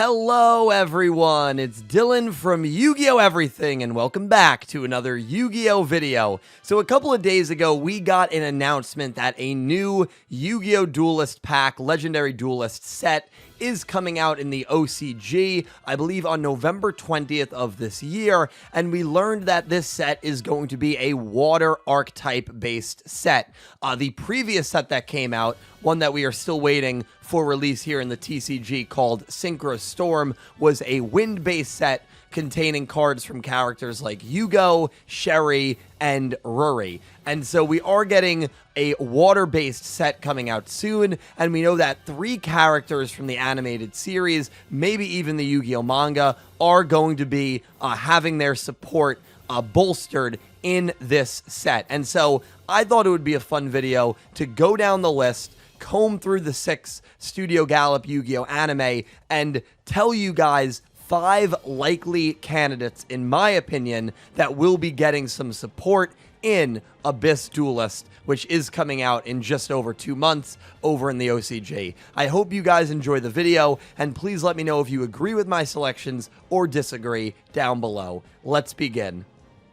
Hello everyone, it's Dylan from Yu-Gi-Oh! Everything, and welcome back to another Yu-Gi-Oh! Video. So a couple of days ago, we got an announcement that a new Yu-Gi-Oh! Duelist pack, Legendary Duelist set, is coming out in the OCG, I believe on November 20th of this year, and we learned that this set is going to be a water archetype-based set. The previous set that came out, one that we are still waiting for release here in the TCG called Synchro Storm, was a wind-based set containing cards from characters like Yugo, Sherry, and Ruri. And so we are getting a water-based set coming out soon, and we know that 3 characters from the animated series, maybe even the Yu-Gi-Oh! Manga, are going to be having their support bolstered in this set. And so I thought it would be a fun video to go down the list, comb through the 6 Studio Gallop Yu-Gi-Oh! Anime, and tell you guys 5 likely candidates, in my opinion, that will be getting some support in Abyss Duelist, which is coming out in just over 2 months over in the OCG. I hope you guys enjoy the video, and please let me know if you agree with my selections or disagree down below. Let's begin.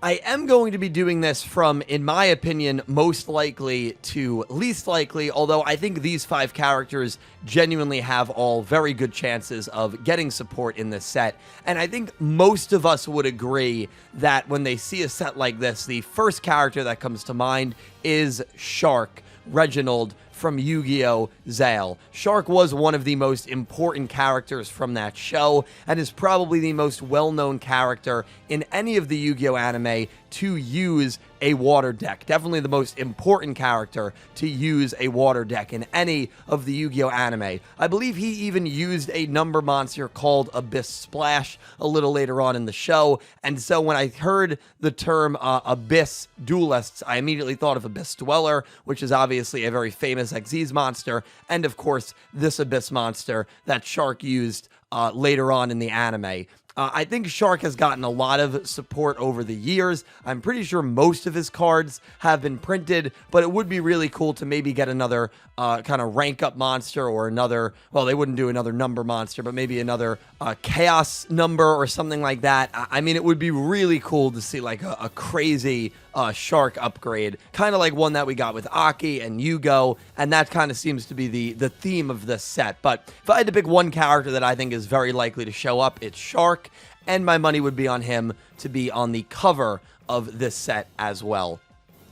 I am going to be doing this from, in my opinion, most likely to least likely, although I think these 5 characters genuinely have all very good chances of getting support in this set. And I think most of us would agree that when they see a set like this, the first character that comes to mind is Shark, Reginald, from Yu-Gi-Oh! Zale. Shark was one of the most important characters from that show, and is probably the most well-known character in any of the Yu-Gi-Oh! Anime to use a water deck. Definitely the most important character to use a water deck in any of the Yu-Gi-Oh! Anime. I believe he even used a number monster called Abyss Splash a little later on in the show, and so when I heard the term Abyss Duelists, I immediately thought of Abyss Dweller, which is obviously a very famous Xyz monster, and of course this Abyss monster that Shark used later on in the anime. I think Shark has gotten a lot of support over the years. I'm pretty sure most of his cards have been printed, but it would be really cool to maybe get another kind of rank up monster, or another, well, they wouldn't do another number monster, but maybe another chaos number or something like that. I mean, it would be really cool to see like a crazy Shark upgrade, kind of like one that we got with Aki and Yugo, and that kind of seems to be the theme of this set. But if I had to pick one character that I think is very likely to show up, it's Shark, and my money would be on him to be on the cover of this set as well.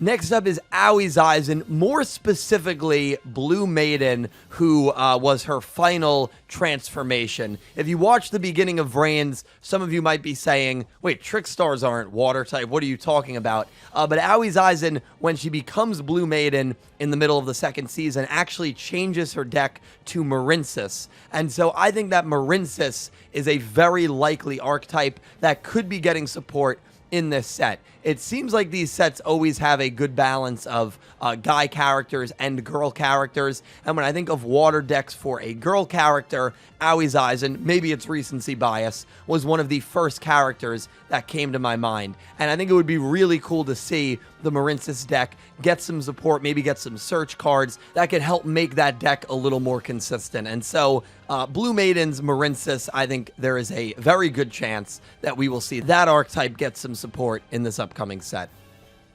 Next up is Aquaactress, more specifically Blue Maiden, who was her final transformation. If you watch the beginning of Reigns, some of you might be saying, wait, Trick Stars aren't water type, what are you talking about? But Aquaactress, when she becomes Blue Maiden in the middle of the 2nd season, actually changes her deck to Marincess. And so I think that Marincess is a very likely archetype that could be getting support in this set. It seems like these sets always have a good balance of guy characters and girl characters, and when I think of water decks for a girl character, Aquaactress, maybe it's recency bias, was one of the first characters that came to my mind. And I think it would be really cool to see the Marincess deck get some support, maybe get some search cards that could help make that deck a little more consistent. And so Blue Maiden's Marincess, I think there is a very good chance that we will see that archetype get some support in this upcoming set.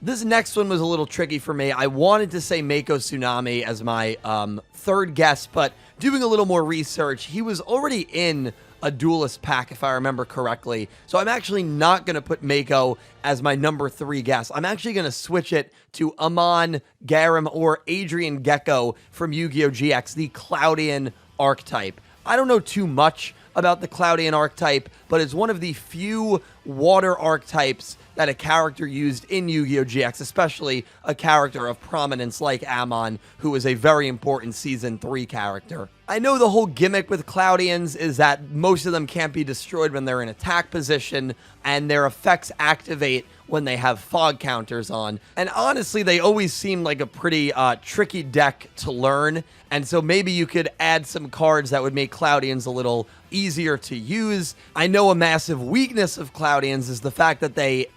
This next one was a little tricky for me. I wanted to say Mako Tsunami as my 3rd guess, but doing a little more research, he was already in a Duelist pack, if I remember correctly. So I'm actually not going to put Mako as my number 3 guess. I'm actually going to switch it to Amon, Garam, or Adrian Gecko from Yu-Gi-Oh! GX, the Cloudian archetype. I don't know too much about the Cloudian archetype, but it's one of the few water archetypes that a character used in Yu-Gi-Oh! GX, especially a character of prominence like Amon, who is a very important Season 3 character. I know the whole gimmick with Cloudians is that most of them can't be destroyed when they're in attack position, and their effects activate when they have fog counters on. And honestly, they always seem like a pretty tricky deck to learn, and so maybe you could add some cards that would make Cloudians a little easier to use. I know a massive weakness of Cloudians is the fact that they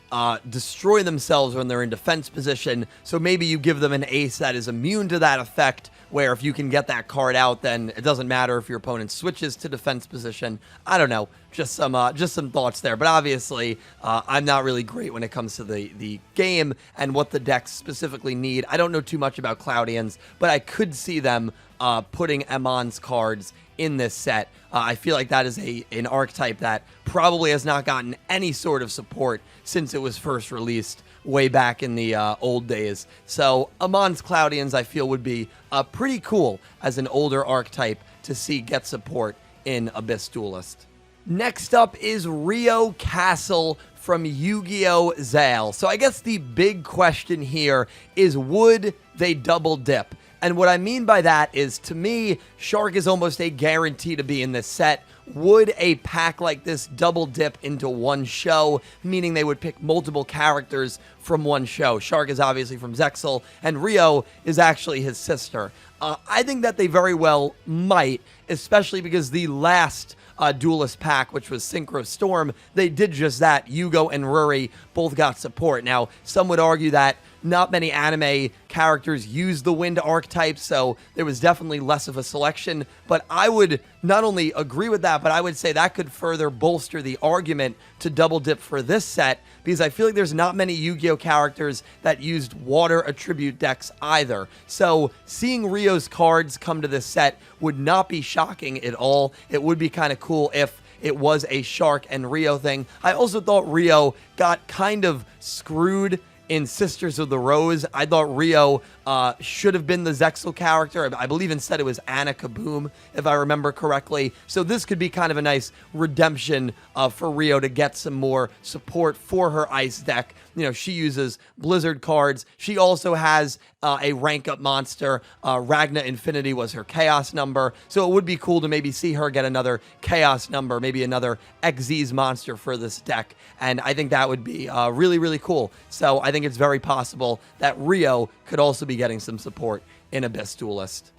destroy themselves when they're in defense position, so maybe you give them an ace that is immune to that effect, where if you can get that card out, then it doesn't matter if your opponent switches to defense position. I don't know, just some thoughts there. But obviously, I'm not really great when it comes to the game and what the decks specifically need. I don't know too much about Cloudians, but I could see them putting Amon's cards in this set. I feel like that is an archetype that probably has not gotten any sort of support since it was first released way back in the old days. So Amon's Cloudians, I feel, would be pretty cool as an older archetype to see get support in Abyss Duelist. Next up is Rio Castle from Yu-Gi-Oh! Zale. So I guess the big question here is, would they double dip? And what I mean by that is, to me, Shark is almost a guarantee to be in this set. Would a pack like this double dip into one show, meaning they would pick multiple characters from one show? Shark is obviously from Zexal, and Rio is actually his sister. I think that they very well might, especially because the last Duelist pack, which was Synchro Storm, they did just that. Yugo and Ruri both got support. Now, some would argue that not many anime characters use the wind archetype, so there was definitely less of a selection, but I would not only agree with that, but I would say that could further bolster the argument to double dip for this set, because I feel like there's not many Yu-Gi-Oh! Characters that used water attribute decks either. So seeing Rio's cards come to this set would not be shocking at all. It would be kind of cool if it was a Shark and Rio thing. I also thought Rio got kind of screwed in Sisters of the Rose. I thought Rio should have been the Zexal character. I believe instead it was Anna Kaboom, if I remember correctly. So this could be kind of a nice redemption for Rio to get some more support for her ice deck. You know, she uses Blizzard cards. She also has a rank-up monster. Ragna Infinity was her Chaos number. So it would be cool to maybe see her get another Chaos number, maybe another Xyz monster for this deck. And I think that would be really, really cool. So I think it's very possible that Rio could also be getting some support in Abyss Duelist.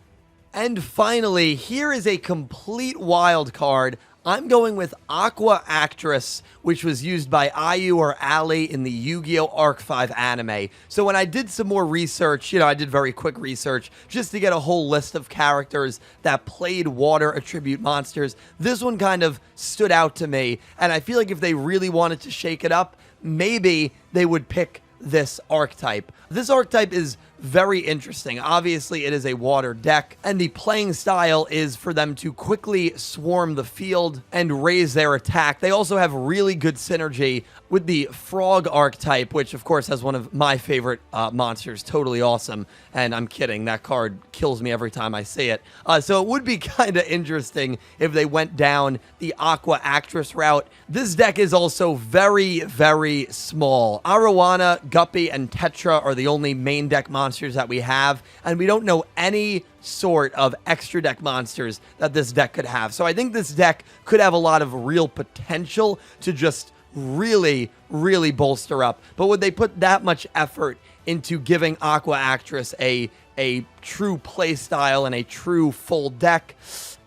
And finally, here is a complete wild card. I'm going with Aquaactress, which was used by Ayu or Ali in the Yu-Gi-Oh! Arc 5 anime. So when I did some more research, I did very quick research just to get a whole list of characters that played water attribute monsters. This one kind of stood out to me, and I feel like if they really wanted to shake it up, maybe they would pick this archetype. This archetype is very interesting. Obviously, it is a water deck, and the playing style is for them to quickly swarm the field and raise their attack. They also have really good synergy with the frog archetype, which of course has one of my favorite monsters. Totally awesome. And I'm kidding, that card kills me every time I see it. So it would be kind of interesting if they went down the Aquaactress route. This deck is also very, very small. Arowana, Guppy, and Tetra are the only main deck monsters that we have, and we don't know any sort of extra deck monsters that this deck could have. So I think this deck could have a lot of real potential to just really, really bolster up. But would they put that much effort into giving Aquaactress a true play style and a true full deck?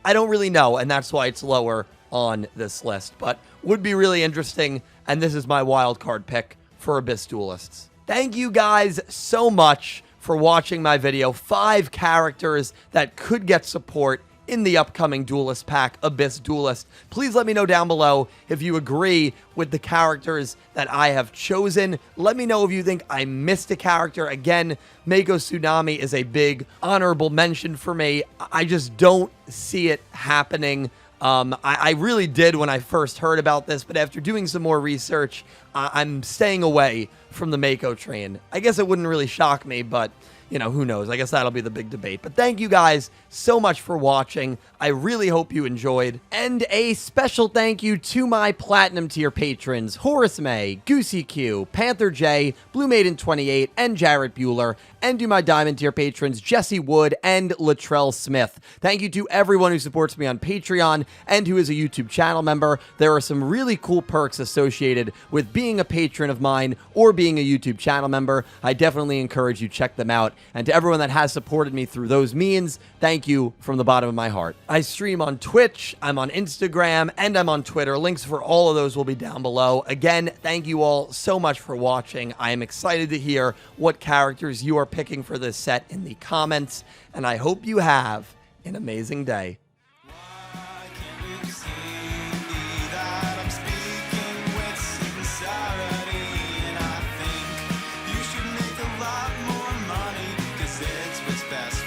I don't really know, and that's why it's lower on this list. But would be really interesting, and this is my wild card pick for Abyss Duelists. Thank you guys so much for watching my video. 5 characters that could get support in the upcoming Duelist pack, Abyss Duelist. Please let me know down below if you agree with the characters that I have chosen. Let me know if you think I missed a character. Again, Mako Tsunami is a big honorable mention for me. I just don't see it happening. I really did when I first heard about this, but after doing some more research, I'm staying away from the Mako train. I guess it wouldn't really shock me, but who knows? I guess that'll be the big debate. But thank you guys so much for watching. I really hope you enjoyed. And a special thank you to my Platinum tier patrons, Horace Maye, Goosey Q, Panther J, Blue Maiden 28, and Jarrett Buller. and to my Diamond tier patrons, Jesse Wood and Latrell Smith. Thank you to everyone who supports me on Patreon and who is a YouTube channel member. There are some really cool perks associated with being a patron of mine or being a YouTube channel member. I definitely encourage you to check them out. And to everyone that has supported me through those means, thank you from the bottom of my heart. I stream on Twitch, I'm on Instagram, and I'm on Twitter. Links for all of those will be down below. Again, thank you all so much for watching. I am excited to hear what characters you are picking for this set in the comments, and I hope you have an amazing day. Best